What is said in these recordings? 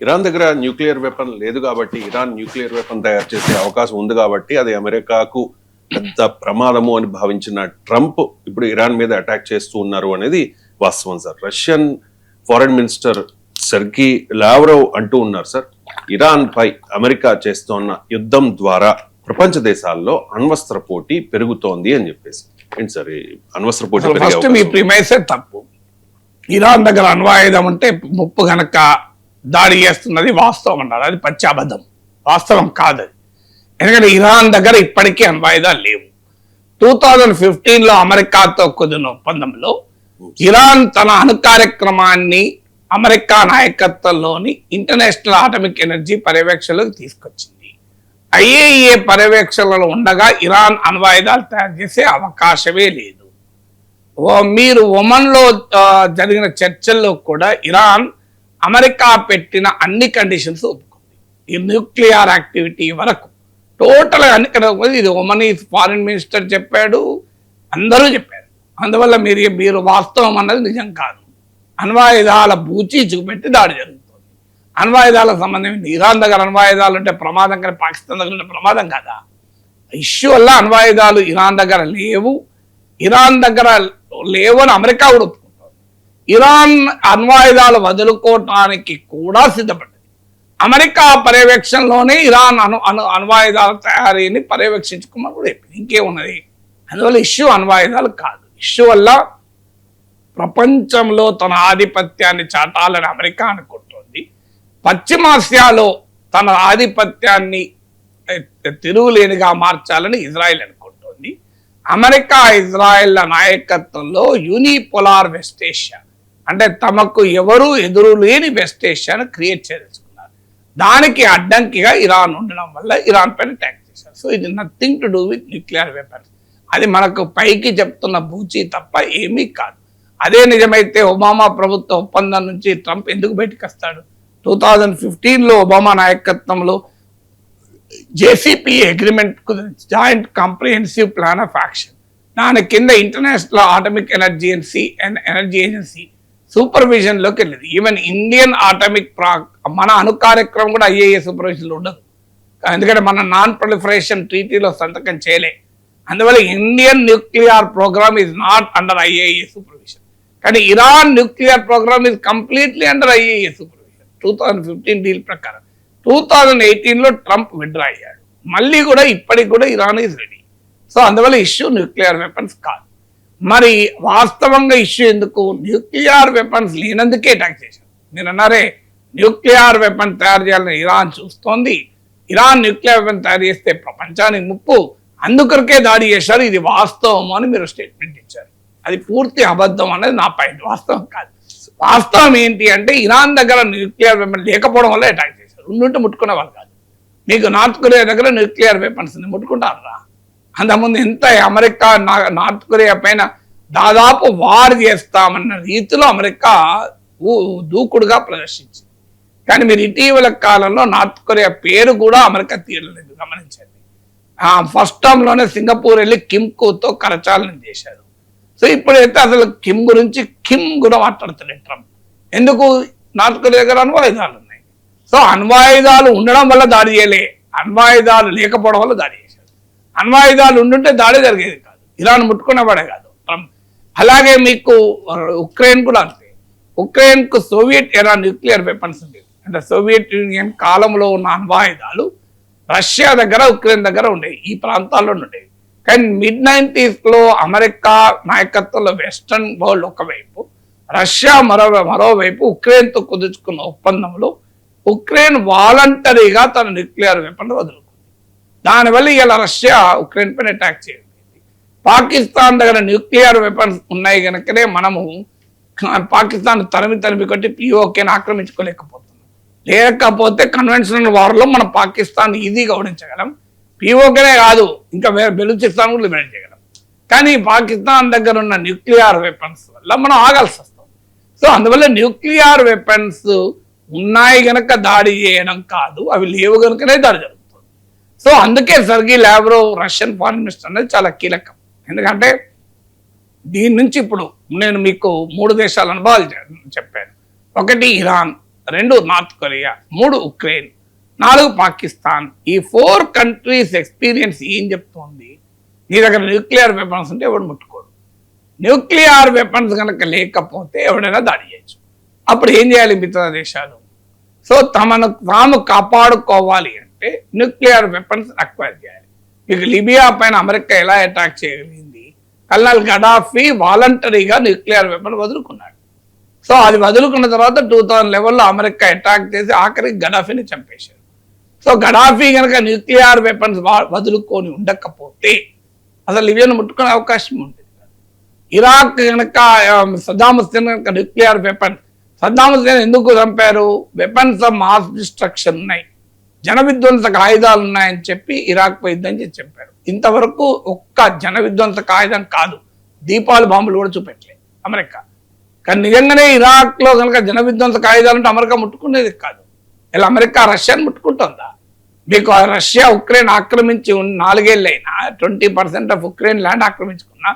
Iran దగ్గర nuclear weapon లేదు కాబట్టి, ఇరాన్ న్యూక్లియర్ వెపన్ తయారు చేసే అవకాశం ఉంది కాబట్టి అది అమెరికాకు పెద్ద ప్రమాదము అని భావించిన ట్రంప్ ఇప్పుడు ఇరాన్ మీద అటాక్ చేస్తూ ఉన్నారు అనేది వాస్తవం sir. Russian foreign minister Sergey Lavrov అంటూ ఉన్నారు సార్, ఇరాన్ పై అమెరికా చేస్తున్న యుద్ధం ద్వారా ప్రపంచ దేశాల్లో అణ్వస్త్ర పోటీ పెరుగుతోంది అని చెప్పేసి. ఏంటి సార్ అణ్వస్త్ర పోటీ? తప్పు. ఇరాన్ దగ్గర అణ్వాయుధం అంటే ముప్పు గనక దాడి చేస్తున్నది వాస్తవం అన్నారు, అది పచ్చి అబద్ధం, వాస్తవం కాదు అది. ఎందుకంటే ఇరాన్ దగ్గర ఇప్పటికీ అణ్వాయుధాలు లేవు. 2015లో అమెరికాతో కుదిరిన ఒప్పందంలో ఇరాన్ తన అణు కార్యక్రమాన్ని అమెరికా నాయకత్వంలోని ఇంటర్నేషనల్ ఆటమిక్ ఎనర్జీ పర్యవేక్షణలోకి తీసుకొచ్చింది. IAEA పర్యవేక్షణలో ఉండగా ఇరాన్ అణ్వాయుధాలు తయారు చేసే అవకాశమే లేదు. మీరు ఒమన్లో జరిగిన చర్చల్లో కూడా ఇరాన్ అమెరికా పెట్టిన అన్ని కండిషన్స్ ఒప్పుకుంది. ఈ న్యూక్లియర్ యాక్టివిటీ వరకు టోటల్గా అన్ని, ఇది ఒమనీస్ ఫారిన్ మినిస్టర్ చెప్పాడు, అందరూ చెప్పారు. అందువల్ల మీరు వాస్తవం అన్నది నిజం కాదు. అణ్వాయుధాల బూచి చూపెట్టి దాడి జరుగుతుంది. అణ్వాయుధాలకు సంబంధించి ఇరాన్ దగ్గర అణ్వాయుధాలు ఉంటే ప్రమాదం, కానీ పాకిస్తాన్ దగ్గర ఉంటే ప్రమాదం కదా. ఇష్యూ వల్ల అణ్వాయుధాలు ఇరాన్ దగ్గర లేవు, ఇరాన్ దగ్గర లేవని అమెరికా కూడా ఒప్పుకుంటుంది. ఇరాన్ అణ్వాయుధాలు వదులుకోవటానికి కూడా సిద్ధపడ్డది. అమెరికా పర్యవేక్షణలోనే ఇరాన్ అణ్వాయుధాల తయారీని పర్యవేక్షించుకోమని కూడా చెప్పింది. ఇంకేమున్నది? అందువల్ల ఇష్యూ అణ్వాయుధాలు కాదు. ఇష్యూ వల్ల ప్రపంచంలో తన ఆధిపత్యాన్ని చాటాలని అమెరికా అనుకుంటోంది. పశ్చిమాసియాలో తన ఆధిపత్యాన్ని తిరుగులేనిగా మార్చాలని ఇజ్రాయెల్ అనుకుంటోంది. అమెరికా ఇజ్రాయెల్ నాయకత్వంలో యూనిపోలార్ వెస్ట్ ఏషియా, అంటే తమకు ఎవరు ఎదురు లేని వెస్ట్ ఏషియాను క్రియేట్ చేసుకున్నారు. దానికి అడ్డంకిగా ఇరాన్ ఉండడం వల్ల ఇరాన్ పైన అటాక్ చేశారు. సో ఇది nothing to do with nuclear weapons. అది మనకు పైకి చెప్తున్న బూచి తప్ప ఏమీ కాదు. అదే నిజమైతే ఒబామా ప్రభుత్వ ఒప్పందం నుంచి ట్రంప్ ఎందుకు బయటకు వస్తాడు? 2015లో ఒబామా నాయకత్వంలో JCPOA అగ్రిమెంట్ కుదిరింది, joint comprehensive plan of action. దాని కింద ఇంటర్నేషనల్ ఆటమిక్ ఎనర్జీ ఏజెన్సీ సూపర్విజన్లోకి వెళ్ళింది. ఈవెన్ ఇండియన్ ఆటమిక్ మన అణు కార్యక్రమం కూడా IAEA సూపర్విజన్లో ఉండదు, ఎందుకంటే మన నాన్ ప్రొలిఫరేషన్ ట్రీటీలో సంతకం చేయలే. అందువల్ల Indian nuclear programme is not under IAEA supervision. కానీ Iran nuclear programme is completely under IAEA supervision 2015 deal ప్రకారం. 2018లో ట్రంప్ విత్డ్రా అయ్యాడు. మళ్ళీ కూడా ఇప్పటికి కూడా ఇరాన్ ఈజ్ రెడీ. సో అందువల్ల ఇష్యూ న్యూక్లియర్ వెపన్స్ కాదు. మరి వాస్తవంగా ఇష్యూ ఎందుకు? న్యూక్లియర్ వెపన్స్ లేనందుకే అటాక్ చేశారు. మీరు అన్నారే న్యూక్లియర్ వెపన్ తయారు చేయాలని ఇరాన్ చూస్తోంది. ఇరాన్ న్యూక్లియర్ వెపన్ తయారు చేస్తే ప్రపంచానికి ముప్పు, అందుకొరకే దాడి చేశారు. ఇది వాస్తవం అని మీరు స్టేట్మెంట్ ఇచ్చారు. అది పూర్తి అబద్ధం అనేది నా పాయింట్, వాస్తవం కాదు. వాస్తవం ఏంటి అంటే ఇరాన్ దగ్గర న్యూక్లియర్ వెపన్ లేకపోవడం వల్ల అటాక్ చేశారు. ఉండుంటే ముట్టుకునే వాళ్ళు కాదు. మీకు నార్త్ కొరియా దగ్గర న్యూక్లియర్ వెపన్స్ ముట్టుకుంటారా? అంతకుముందు ఎంత అమెరికా నార్త్ కొరియా పైన దాదాపు వార్ చేస్తామన్న రీతిలో అమెరికా దూకుడుగా ప్రదర్శించింది. కానీ మీరు ఇటీవల కాలంలో నార్త్ కొరియా పేరు కూడా అమెరికా తీయలేదు, గమనించండి. ఫస్ట్ టర్మ్లోనే సింగపూర్ వెళ్ళి కిమ్తో కరచాలనం చేశారు. సో ఇప్పుడైతే అసలు కిమ్ కూడా మాట్లాడుతున్నాడు ట్రంప్. ఎందుకు? నార్త్ కొరియా దగ్గర అణ్వాయుధాలు ఉన్నాయి. సో అణ్వాయుధాలు ఉండడం వల్ల దాడి చేయలే, అణ్వాయుధాలు లేకపోవడం వల్ల దాడి చేశారు. అణ్వాయుధాలు ఉండుంటే దాడి జరిగేది కాదు, ఇరాన్ ముట్టుకునేవాడే కాదు ట్రంప్. అలాగే మీకు ఉక్రెయిన్ కూడా అంతే. ఉక్రెయిన్కు సోవియట్ ఎరా న్యూక్లియర్ వెపన్స్ ఉండేవి, అంటే సోవియట్ యూనియన్ కాలంలో ఉన్న అణ్వాయుధాలు రష్యా దగ్గర ఉక్రెయిన్ దగ్గర ఉండేవి, ఈ ప్రాంతాల్లో ఉండేవి. కానీ mid-90sలో అమెరికా నాయకత్వంలో వెస్టర్న్ వరల్డ్ ఒకవైపు, రష్యా మరోవైపు ఉక్రెయిన్తో కుదుర్చుకున్న ఒప్పందంలో ఉక్రెయిన్ వాలంటరీగా తన న్యూక్లియర్ వెపన్ వదులుకుంది. దానివల్ల ఇలా రష్యా ఉక్రెయిన్ పైన అటాక్ చేయండి. పాకిస్తాన్ దగ్గర న్యూక్లియర్ వెపన్స్ ఉన్నాయి కనుకనే మనము పాకిస్తాన్ తరిమి కొట్టి POKని ఆక్రమించుకోలేకపోతున్నాం. లేకపోతే కన్వెన్షనల్ వార్లో మనం పాకిస్తాన్ ఈజీగా ఓడించగలం. POKనే కాదు, ఇంకా బెలూచిస్తాన్ కూడా లిబరేట్ చేయగలం. కానీ పాకిస్తాన్ దగ్గర ఉన్న న్యూక్లియర్ వెపన్స్ వల్ల మనం ఆగాల్సి వస్తాం. సో అందువల్ల న్యూక్లియర్ వెపన్స్ ఉన్నాయి గనక దాడి చేయడం కాదు, అవి లేవు కనుకనే దాడి జరుగుతుంది. సో అందుకే Sergey Lavrov Russian foreign minister అనేది చాలా కీలకం. ఎందుకంటే దీని నుంచి ఇప్పుడు నేను మీకు 3 దేశాల అనుభవాలు చెప్పాను. ఒకటి Iran, 2 north Korea, 3 Ukraine, 4 Pakistan. ఈ 4 కంట్రీస్ ఎక్స్పీరియన్స్ ఏం చెప్తోంది? నీ దగ్గర న్యూక్లియర్ వెపన్స్ ఉంటే ఎవడు ముట్టుకోడు. న్యూక్లియర్ వెపన్స్ కనుక లేకపోతే ఎవడైనా దాడి చేయొచ్చు. అప్పుడు ఏం చేయాలి మిత్ర దేశాలు? సో తమను తాము కాపాడుకోవాలి అంటే న్యూక్లియర్ వెపన్స్ అక్వైర్ చేయాలి. మీకు లిబియా పైన అమెరికా ఎలా అటాక్ చేయగలిగింది? కల్నల్ గడాఫీ వాలంటరీగా న్యూక్లియర్ వెపన్ వదులుకున్నాడు. సో అది వదులుకున్న తర్వాత 2011లో అమెరికా అటాక్ చేసి ఆఖరికి గడాఫీని చంపేశారు. సో గడాఫీ కనుక న్యూక్లియర్ వెపన్స్ వదులుకొని ఉండకపోతే అసలు లిబియాను ముట్టుకునే అవకాశం ఉండేది. ఇరాక్ కనుక సద్దాం హుస్సేన్ కనుక న్యూక్లియర్ వెపన్, సద్దాం హుస్సేన్ ఎందుకు చంపారు? వెపన్స్ ఆఫ్ మాస్ డిస్ట్రక్షన్ ఉన్నాయి, జన విధ్వంసక ఆయుధాలు ఉన్నాయని చెప్పి ఇరాక్ పై యుద్ధం చేసి చంపారు. ఇంతవరకు ఒక్క జన విధ్వంసక ఆయుధం కాదు, దీపావళి బాంబులు కూడా చూపెట్టలేదు అమెరికా. కానీ నిజంగానే ఇరాక్ లో కనుక జన విధ్వంసక ఆయుధాలు అంటే అమెరికా ముట్టుకునేది కాదు. ఇలా అమెరికా రష్యాను ముట్టుకుంటుందా? మీకు రష్యా ఉక్రెయిన్ ఆక్రమించి 4 ఏళ్ళైనా 20% ఆఫ్ ఉక్రెయిన్ ల్యాండ్ ఆక్రమించుకున్నా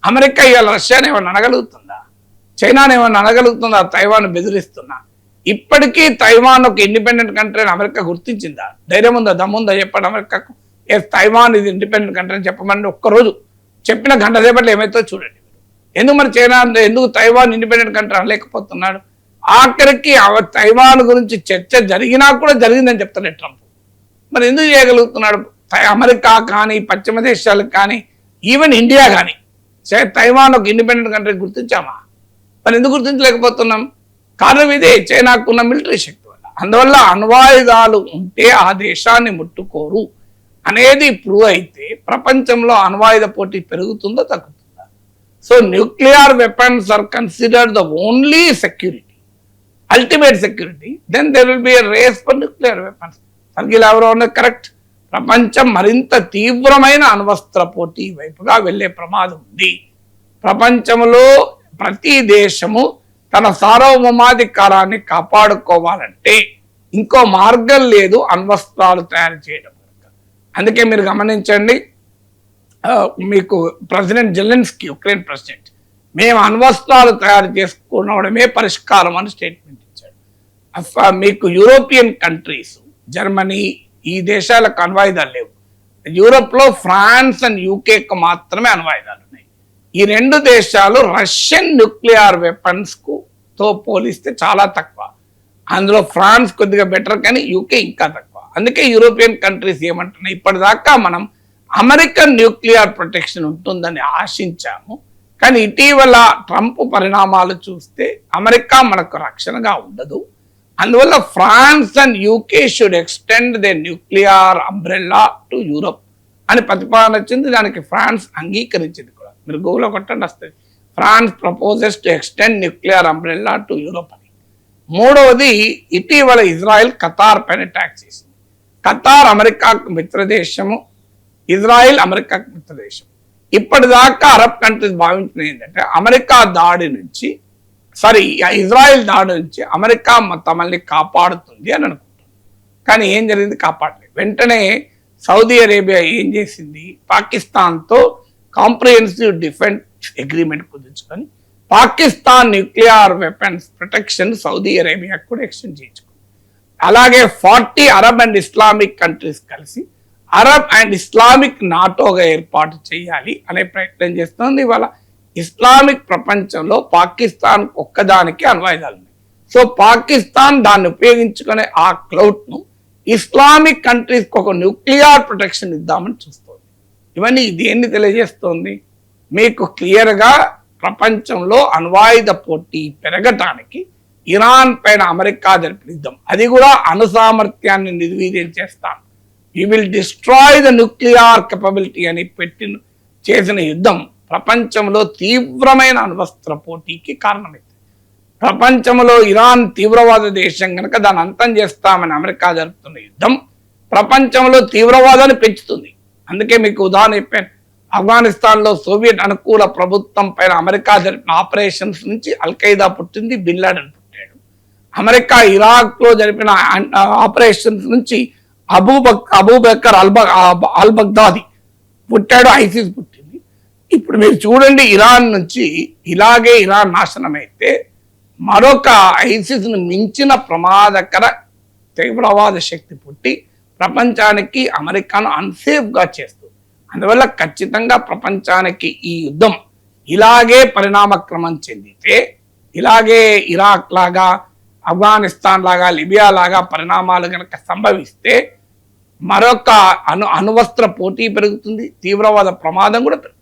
అమెరికా ఇవాళ రష్యాని ఏమన్నా అనగలుగుతుందా? చైనాని ఏమన్నా అనగలుగుతుందా? తైవాన్ బెదిరిస్తున్నా. ఇప్పటికీ తైవాన్ ఒక ఇండిపెండెంట్ కంట్రీ అని అమెరికా గుర్తించిందా? ధైర్యం ఉందా, దమ్ముందా చెప్పండి అమెరికాకు? తైవాన్ ఇది ఇండిపెండెంట్ కంట్రీ అని చెప్పమని ఒక్కరోజు చెప్పిన గంట సేపట్లో ఏమైతే చూడండి. ఎందుకు మరి చైనా ఎందుకు తైవాన్ ఇండిపెండెంట్ కంట్రీ అనలేకపోతున్నాడు? ఆఖరికి తైవాన్ గురించి చర్చ జరిగినా కూడా జరిగిందని చెప్తాడు ట్రంప్. మరి ఎందుకు చేయగలుగుతున్నాడు? అమెరికా కానీ పశ్చిమ దేశాలకు కానీ ఈవెన్ ఇండియా కానీ తైవాన్ ఒక ఇండిపెండెంట్ కంట్రీ గుర్తించామా? మరి ఎందుకు గుర్తించలేకపోతున్నాం? కారణం ఇదే, చైనాకున్న మిలిటరీ శక్తి వల్ల. అందువల్ల అణ్వాయుధాలు ఉంటే ఆ దేశాన్ని ముట్టుకోరు అనేది ప్రూవ్ అయితే ప్రపంచంలో అణ్వాయుధ పోటీ పెరుగుతుందో తగ్గుతుందా? So nuclear weapons are considered the only security, ultimate security. Then there will be a race for nuclear weapons. సర్గిల్ ఎవరో ఉన్నది కరెక్ట్. ప్రపంచం మరింత తీవ్రమైన అణ్వస్త్ర పోటీ వైపుగా వెళ్లే ప్రమాదం ఉంది. ప్రపంచంలో ప్రతి దేశము తన సార్వభౌమాధికారాన్ని కాపాడుకోవాలంటే ఇంకో మార్గం లేదు అణ్వస్త్రాలు తయారు చేయడం. అందుకే మీరు గమనించండి, మీకు ప్రెసిడెంట్ జెలెన్స్కీ ఉక్రెయిన్ ప్రెసిడెంట్ మేము అణ్వస్త్రాలు తయారు చేసుకోవడమే పరిష్కారం అని స్టేట్మెంట్ ఇచ్చాడు. మీకు యూరోపియన్ కంట్రీస్, జర్మనీ, ఈ దేశాలకు అణ్వాయుధాలు లేవు. యూరోప్లో ఫ్రాన్స్ అండ్ యూకేకు మాత్రమే అణ్వాయుధాలు ఉన్నాయి. ఈ 2 దేశాలు రష్యన్ న్యూక్లియర్ వెపన్స్ తో పోలిస్తే చాలా తక్కువ. అందులో ఫ్రాన్స్ కొద్దిగా బెటర్ కానీ యూకే ఇంకా తక్కువ. అందుకే యూరోపియన్ కంట్రీస్ ఏమంటున్నాయి, ఇప్పటిదాకా మనం అమెరికన్ న్యూక్లియర్ ప్రొటెక్షన్ ఉంటుందని ఆశించాము, కానీ ఇటీవల ట్రంప్ పరిణామాలు చూస్తే అమెరికా మనకు రక్షణగా ఉండదు. అందువల్ల France and UK should extend the nuclear umbrella to Europe అని ప్రతిపాదన వచ్చింది. దానికి ఫ్రాన్స్ అంగీకరించింది కూడా. మీరు గూగుల్లో కొట్టండి వస్తుంది, France proposes to extend nuclear umbrella to Europe అని. 3వది, ఇటీవల ఇజ్రాయెల్ ఖతార్ పైన అటాక్ చేసింది. ఖతార్ అమెరికాకు మిత్రదేశము, ఇజ్రాయెల్ అమెరికాకు మిత్రదేశం. ఇప్పటిదాకా అరబ్ కంట్రీస్ భావించినది ఏంటంటే అమెరికా దాడి నుంచి ఇజ్రాయెల్ దాడి నుంచి అమెరికా తమల్ని కాపాడుతుంది అని అనుకుంటుంది. కానీ ఏం జరిగింది? కాపాడలేదు. వెంటనే సౌదీ అరేబియా ఏం చేసింది? పాకిస్తాన్తో కాంప్రిహెన్సివ్ డిఫెన్స్ అగ్రిమెంట్ కుదుర్చుకొని Pakistan nuclear weapons protection Saudi అరేబియాకు కూడా ఎక్స్టెండ్ చేయించుకుంది. అలాగే 40 అరబ్ అండ్ ఇస్లామిక్ కంట్రీస్ కలిసి అరబ్ అండ్ ఇస్లామిక్ నాటోగా ఏర్పాటు చేయాలి అనే ప్రయత్నం చేస్తుంది. ఇవాళ ఇస్లామిక్ ప్రపంచంలో పాకిస్తాన్ ఒక్కదానికి అణ్వాయుధాలు ఉన్నాయి. సో పాకిస్తాన్ దాన్ని ఉపయోగించుకునే ఆ క్లౌట్ను ఇస్లామిక్ కంట్రీస్కి ఒక న్యూక్లియర్ ప్రొటెక్షన్ ఇద్దామని చూస్తుంది. ఇవన్నీ దేన్ని తెలియజేస్తుంది? మీకు క్లియర్గా ప్రపంచంలో అణ్వాయుధ పోటీ పెరగటానికి ఇరాన్ పైన అమెరికా జరిపిన యుద్ధం, అది కూడా అణు సామర్థ్యాన్ని నిర్వీర్యం చేస్తాం, you will destroy the nuclear capability అని చేసిన యుద్ధం ప్రపంచంలో తీవ్రమైన అణ్వస్త్ర పోటీకి కారణమైంది. ప్రపంచంలో ఇరాన్ తీవ్రవాద దేశం కనుక దాన్ని అంతం చేస్తామని అమెరికా జరుపుతున్న యుద్ధం ప్రపంచంలో తీవ్రవాదాన్ని పెంచుతుంది. అందుకే మీకు ఉదాహరణ చెప్పాను, ఆఫ్ఘనిస్తాన్లో సోవియట్ అనుకూల ప్రభుత్వం పైన అమెరికా జరిపిన ఆపరేషన్స్ నుంచి అల్ఖైదా పుట్టింది, బిన్ లాడెన్ పుట్టాడు. అమెరికా ఇరాక్లో జరిపిన ఆపరేషన్స్ నుంచి అబూబకర్ అల్ బగ్దాది పుట్టాడు, ఐసిస్ పుట్టింది. ఇప్పుడు మీరు చూడండి, ఇరాన్ నుంచి ఇలాగే ఇరాన్ నాశనం అయితే మరొక ఐసిస్ను మించిన ప్రమాదకర తీవ్రవాద శక్తి పుట్టి ప్రపంచానికి అమెరికాను అన్సేఫ్గా చేస్తుంది. అందువల్ల ఖచ్చితంగా ప్రపంచానికి ఈ యుద్ధం ఇలాగే పరిణామక్రమం చెందితే, ఇలాగే ఇరాక్ లాగా, ఆఫ్ఘనిస్తాన్ లాగా, లిబియా లాగా పరిణామాలు కనుక సంభవిస్తే మరొక అణువస్త్ర పోటీ పెరుగుతుంది, తీవ్రవాద ప్రమాదం కూడా పెరుగుతుంది.